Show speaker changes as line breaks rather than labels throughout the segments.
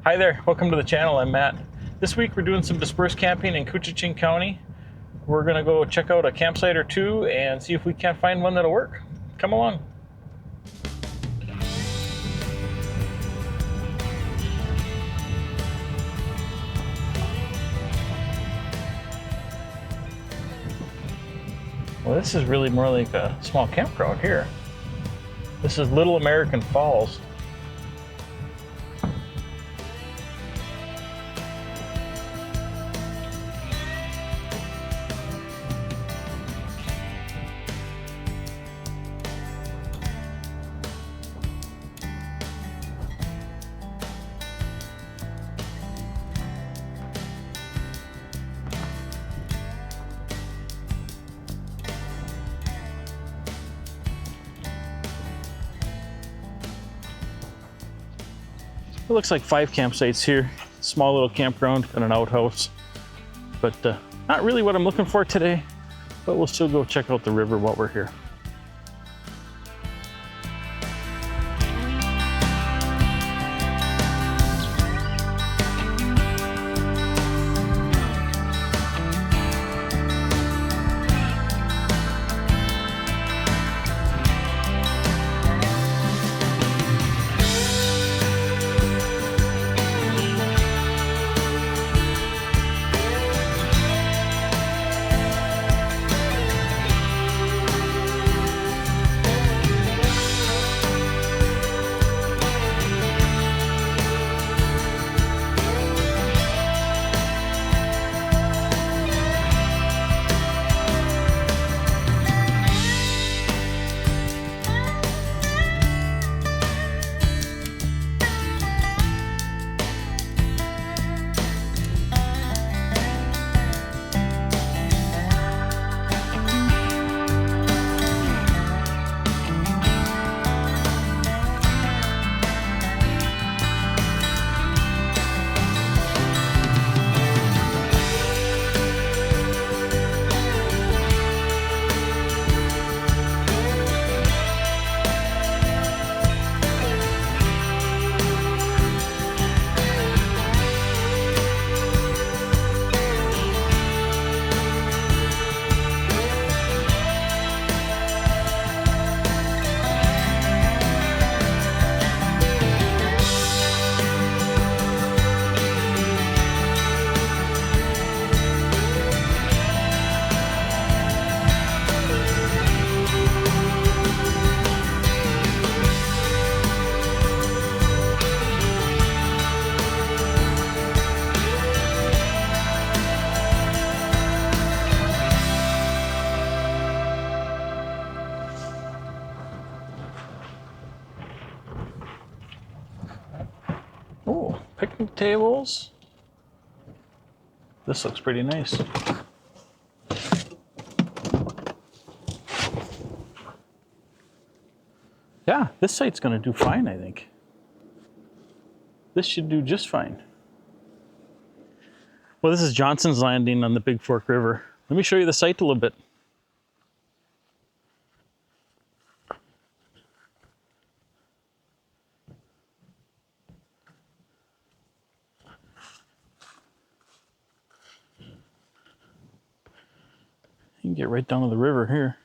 Hi there, welcome to the channel. I'm Matt. This week we're doing some dispersed camping in Koochiching County. We're gonna go check out a campsite or two and see if we can't find one that'll work. Come along. Well, this is really more like a small campground here. This is Little American Falls. It looks like 5 campsites here. Small little campground and an outhouse. But not really what I'm looking for today, but we'll still go check out the river while we're here. Oh, picnic tables. This looks pretty nice. Yeah, this site's gonna do fine, I think. This should do just fine. Well, this is Johnson's Landing on the Big Fork River. Let me show you the site a little bit. You can get right down to the river here.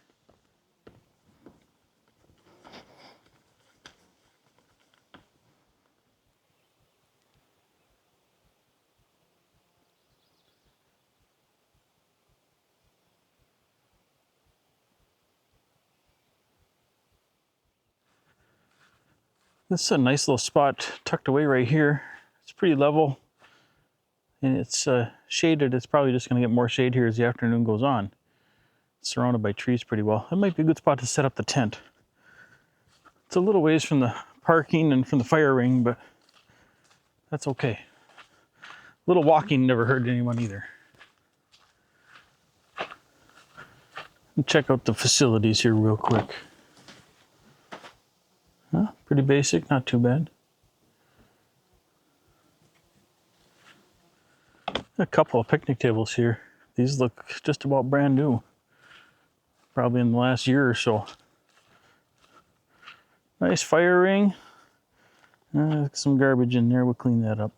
This is a nice little spot tucked away right here. It's pretty level and it's shaded. It's probably just going to get more shade here as the afternoon goes on. It's surrounded by trees pretty well. It might be a good spot to set up the tent. It's a little ways from the parking and from the fire ring, but that's okay. A little walking never hurt anyone either. Check out the facilities here real quick. Pretty basic, not too bad. A couple of picnic tables here. These look just about brand new. Probably in the last year or so. Nice fire ring. Some garbage in there, we'll clean that up.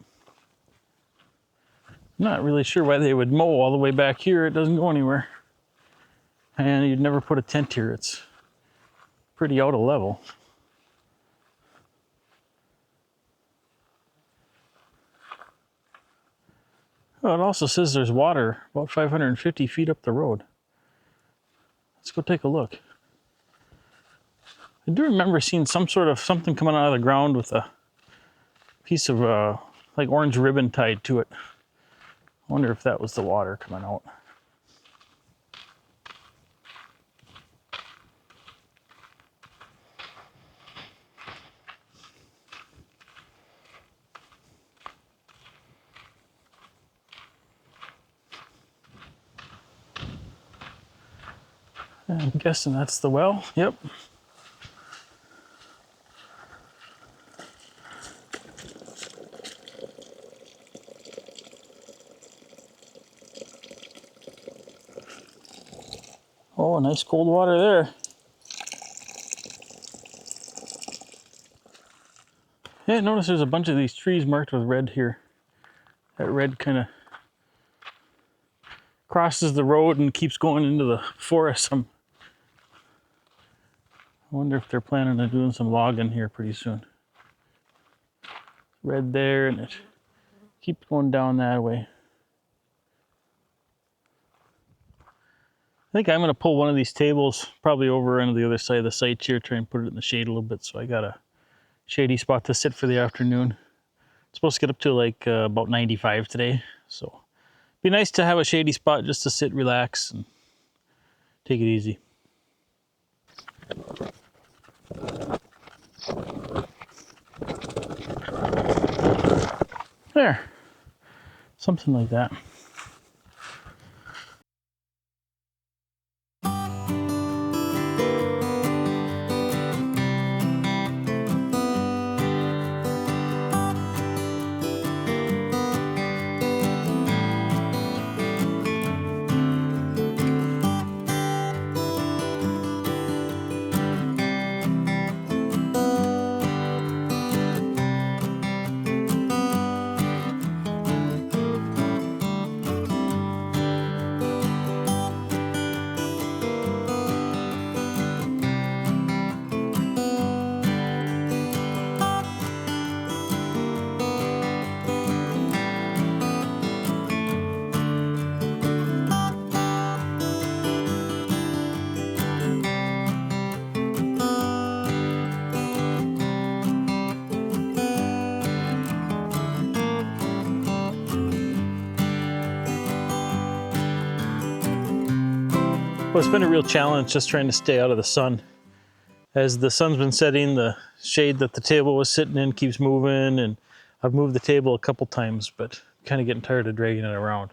I'm not really sure why they would mow all the way back here. It doesn't go anywhere. And you'd never put a tent here. It's pretty out of level. Oh, it also says there's water about 550 feet up the road. Let's go take a look. I do remember seeing some sort of something coming out of the ground with a piece of like orange ribbon tied to it. I wonder if that was the water coming out. I'm guessing that's the well. Yep. Oh, nice cold water there. Yeah, notice there's a bunch of these trees marked with red here. That red kind of crosses the road and keeps going into the forest. I wonder if they're planning on doing some logging here pretty soon. Red there, and it keeps going down that way. I think I'm going to pull one of these tables probably over into the other side of the site here, try and put it in the shade a little bit so I got a shady spot to sit for the afternoon. It's supposed to get up to like about 95 today, so be nice to have a shady spot just to sit, relax, and take it easy. There, something like that. Well, it's been a real challenge just trying to stay out of the sun. As the sun's been setting, the shade that the table was sitting in keeps moving, and I've moved the table a couple times, but I'm kind of getting tired of dragging it around.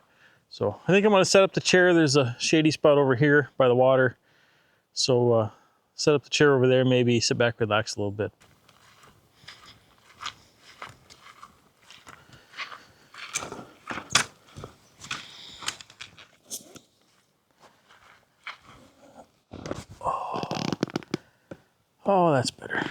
So I think I'm going to set up the chair. There's a shady spot over here by the water. So set up the chair over there, maybe sit back, relax a little bit. Oh, that's better.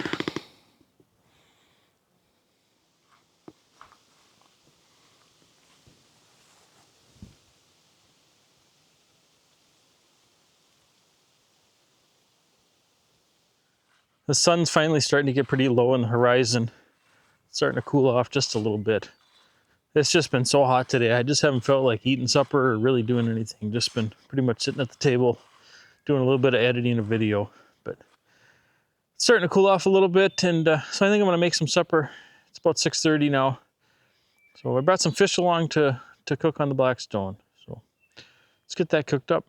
The sun's finally starting to get pretty low on the horizon. It's starting to cool off just a little bit. It's just been so hot today. I just haven't felt like eating supper or really doing anything. Just been pretty much sitting at the table, doing a little bit of editing a video. But it's starting to cool off a little bit, and so I think I'm going to make some supper. It's about 6:30 now. So I brought some fish along to cook on the Blackstone. So let's get that cooked up.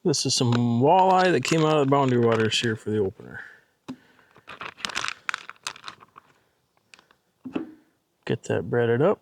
This is some walleye that came out of the boundary waters here for the opener. Get that breaded up.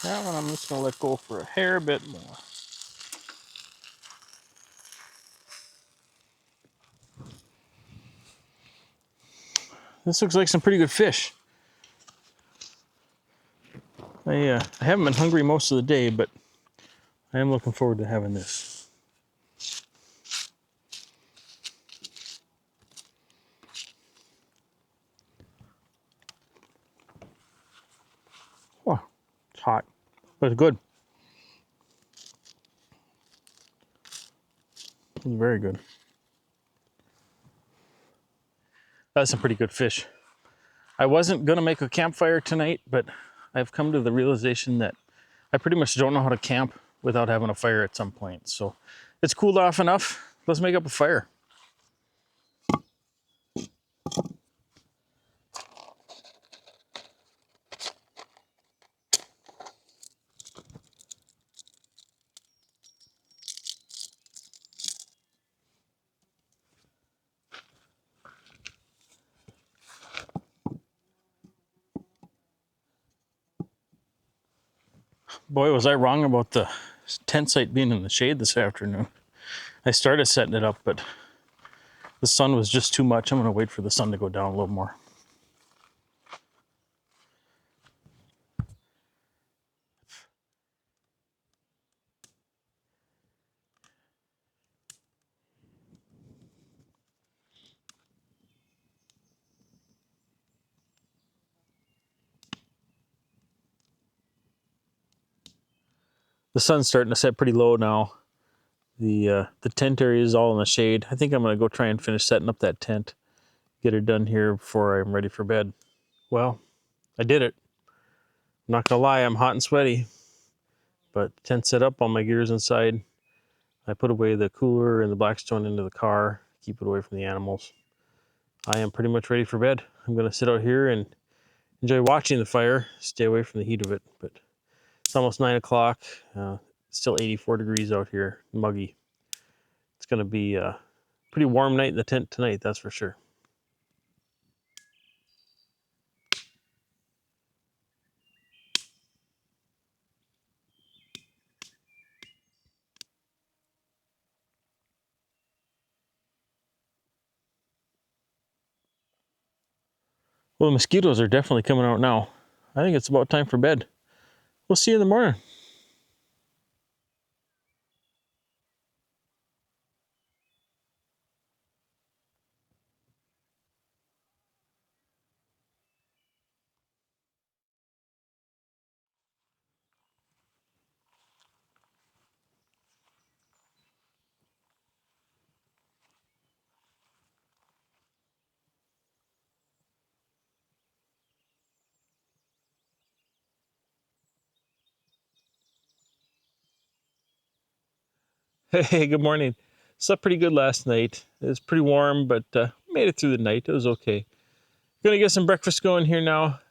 That one I'm just gonna let go for a hair bit more. This looks like some pretty good fish. I haven't been hungry most of the day, but I am looking forward to having this. Oh, it's hot, but it's good. It's very good. That's some pretty good fish. I wasn't gonna make a campfire tonight, but I've come to the realization that I pretty much don't know how to camp without having a fire at some point. So it's cooled off enough. Let's make up a fire. Boy, was I wrong about the tent site being in the shade this afternoon. I started setting it up, but the sun was just too much. I'm gonna wait for the sun to go down a little more. The sun's starting to set pretty low now. The tent area is all in the shade. I think I'm gonna go try and finish setting up that tent. Get it done here before I'm ready for bed. Well, I did it. I'm not gonna lie, I'm hot and sweaty. But tent set up, all my gear's inside. I put away the cooler and the Blackstone into the car, keep it away from the animals. I am pretty much ready for bed. I'm gonna sit out here and enjoy watching the fire, stay away from the heat of it. But it's almost 9 o'clock. Still 84 degrees out here, muggy. It's gonna be a pretty warm night in the tent tonight, that's for sure. Well, the mosquitoes are definitely coming out now. I think it's about time for bed. We'll see you in the morning. Hey, good morning. Slept pretty good last night. It was pretty warm, but made it through the night. It was okay. Gonna get some breakfast going here now.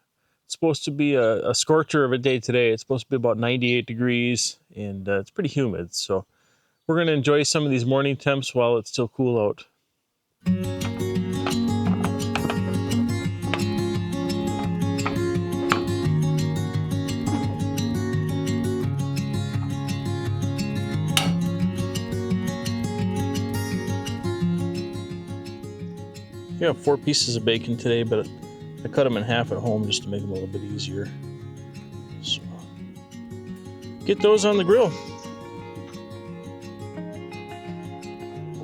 It's supposed to be a scorcher of a day today. It's supposed to be about 98 degrees, and it's pretty humid. So we're gonna enjoy some of these morning temps while it's still cool out. We have 4 pieces of bacon today, but I cut them in half at home just to make them a little bit easier. So get those on the grill.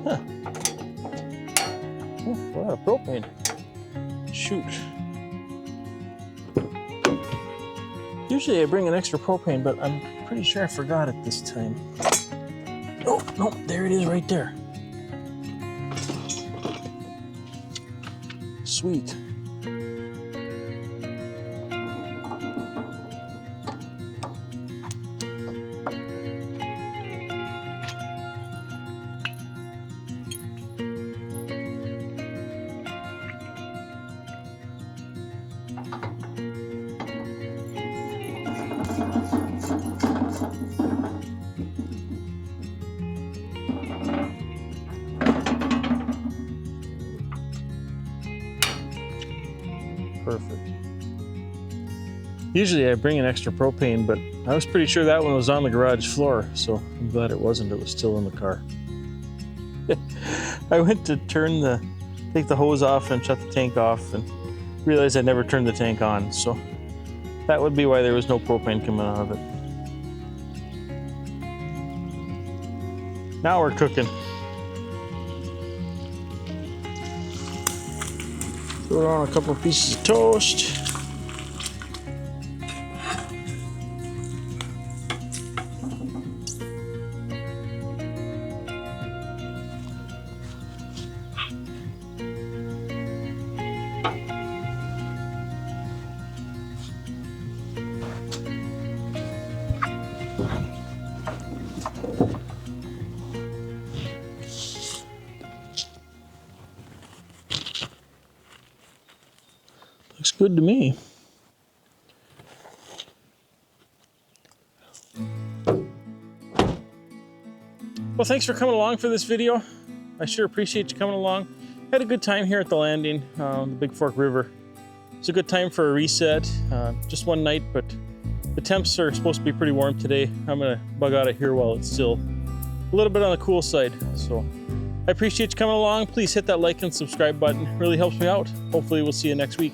Huh. Oh, a lot of propane. Shoot. Usually I bring an extra propane, but I'm pretty sure I forgot it this time. Oh, no, there it is right there. Sweet. Usually I bring an extra propane, but I was pretty sure that one was on the garage floor, so I'm glad it wasn't. It was still in the car. I went to take the hose off and shut the tank off and realized I never turned the tank on, so that would be why there was no propane coming out of it. Now we're cooking. Throw on a couple of pieces of toast. Looks good to me. Well, thanks for coming along for this video. I sure appreciate you coming along. Had a good time here at the landing on the Big Fork River. It's a good time for a reset. Just one night, but the temps are supposed to be pretty warm today. I'm gonna bug out of here while it's still a little bit on the cool side. So I appreciate you coming along. Please hit that like and subscribe button. It really helps me out. Hopefully we'll see you next week.